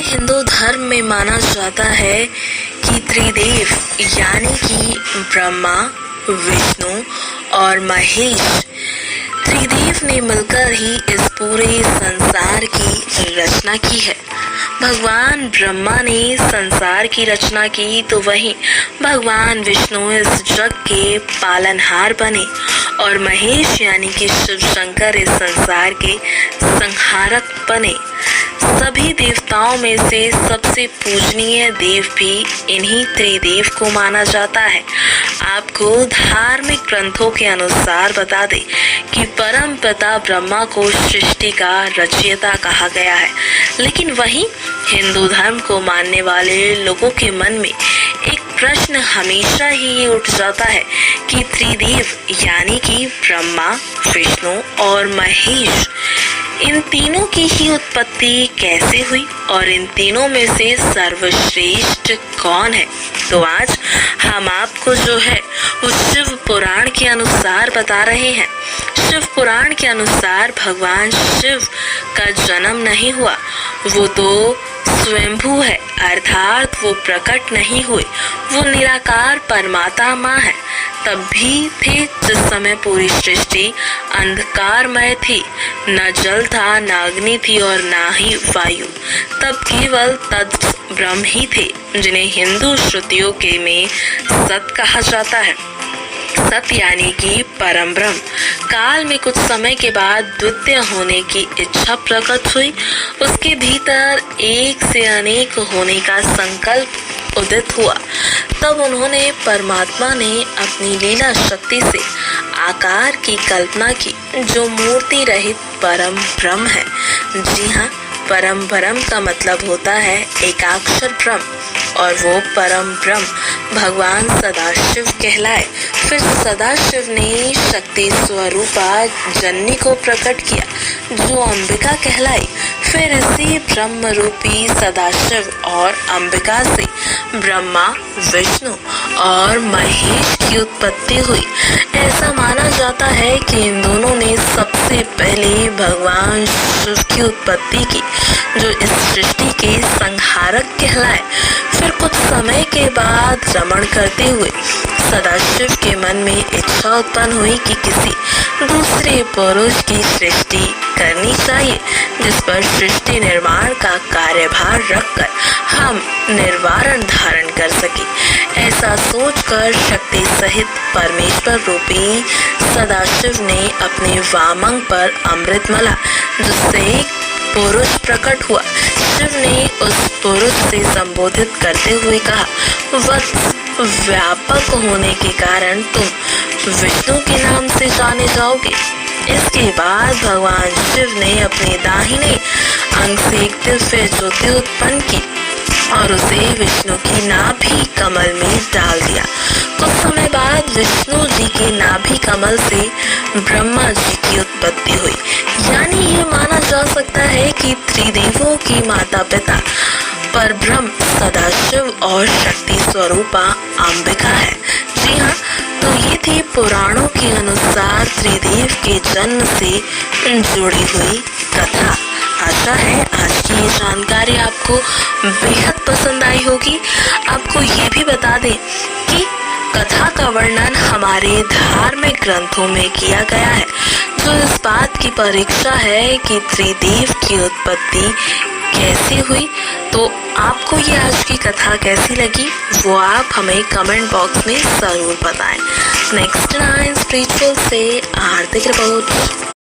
हिंदू धर्म में माना जाता है कि त्रिदेव यानी कि ब्रह्मा, विष्णु और महेश त्रिदेव ने मिलकर ही इस पूरे संसार की रचना की है। भगवान ब्रह्मा ने संसार की रचना की तो वहीं भगवान विष्णु इस जग के पालनहार बने और महेश यानी कि शिव शंकर इस संसार के संहारक बने। सभी देवताओं में से सबसे पूजनीय देव भी इन्हीं त्रिदेव को माना जाता है। आपको धार्मिक ग्रंथों के अनुसार बता दें कि परम पिता ब्रह्मा को सृष्टि का रचयिता कहा गया है, लेकिन वहीं हिंदू धर्म को मानने वाले लोगों के मन में एक प्रश्न हमेशा ही ये उठ जाता है कि त्रिदेव यानी कि ब्रह्मा, विष्णु और महेश, इन तीनों की ही उत्पत्ति कैसे हुई और इन तीनों में से सर्वश्रेष्ठ कौन है। तो आज हम आपको जो है वो शिव पुराण के अनुसार बता रहे हैं। शिव पुराण के अनुसार भगवान शिव का जन्म नहीं हुआ, वो तो स्वयंभू है, अर्थात वो प्रकट नहीं हुए, वो निराकार परमात्मा है। तब भी थे जिस समय पूरी सृष्टि अंधकारमय थी, न जल था, न अग्नि थी और न ही वायु। तब केवल तत् ब्रह्म ही थे, जिन्हें हिंदू श्रुतियों के में सत कहा जाता है। सत यानी कि परम ब्रह्म। काल में कुछ समय के बाद द्वितीय होने की इच्छा प्रकट हुई, उसके भीतर एक से अनेक होने का संकल्प उदित हुआ। तब उन्होंने परमात्मा ने अपनी लीला शक्ति से आकार की कल्पना की, जो मूर्ति रहित परम ब्रह्म है। जी हाँ, परम ब्रह्म का मतलब होता है एकाक्षर ब्रह्म, और वो परम ब्रह्म भगवान सदाशिव कहलाए। फिर सदाशिव ने शक्ति स्वरूपा जननी को प्रकट किया, जो अंबिका कहलाई। फिर इसी ब्रह्म रूपी सदाशिव और अंबिका से ब्रह्मा, विष्णु और महेश की उत्पत्ति हुई। ऐसा माना जाता है कि इन दोनों ने सबसे पहले भगवान शिव की उत्पत्ति की, जो इस सृष्टि के संहारक कहलाए। फिर कुछ समय के बाद रमण करते हुए सदाशिव के मन में इच्छा उत्पन्न हुई कि किसी दूसरे पुरुष की सृष्टि करनी चाहिए, जिस पर सृष्टि निर्माण का कार्यभार रखकर हम निर्वाण धारण कर सके। ऐसा सोचकर शक्ति सहित परमेश्वर रूपी सदाशिव ने अपने वामंग पर अमृत मला, जिससे एक पुरुष प्रकट हुआ। शिव ने उस पुरुष से संबोधित करते हुए कहा, वत्स, व्यापक होने के कारण तुम विष्णु के नाम से जाने जाओगे। इसके बाद भगवान शिव ने अपने दाहिने अंग से एक दिव्य ज्योति उत्पन्न की और उसे विष्णु की नाभि कमल में डाल दिया। कुछ समय बाद विष्णु जी के नाभि कमल से ब्रह्मा जी की उत्पत्ति हुई। यानी ये माना जा सकता है कि त्रिदेवों की माता पिता पर ब्रह्म, सदाशिव और शक्ति स्वरूपा अंबिका है। जी हाँ, तो ये थी पुराणों के अनुसार त्रिदेव के जन्म से जुड़ी हुई कथा। आशा है आज की ये जानकारी आपको बेहद पसंद आई होगी। आपको ये भी बता दें कि कथा का वर्णन हमारे धार्मिक ग्रंथों में किया गया है, जो इस बात की परीक्षा है कि त्रिदेव की उत्पत्ति कैसे हुई। तो आपको ये आज की कथा कैसी लगी, वो आप हमें कमेंट बॉक्स में ज़रूर बताएं। नेक्स्ट 9 स्पिरिचुअल से आरती रिपोर्ट।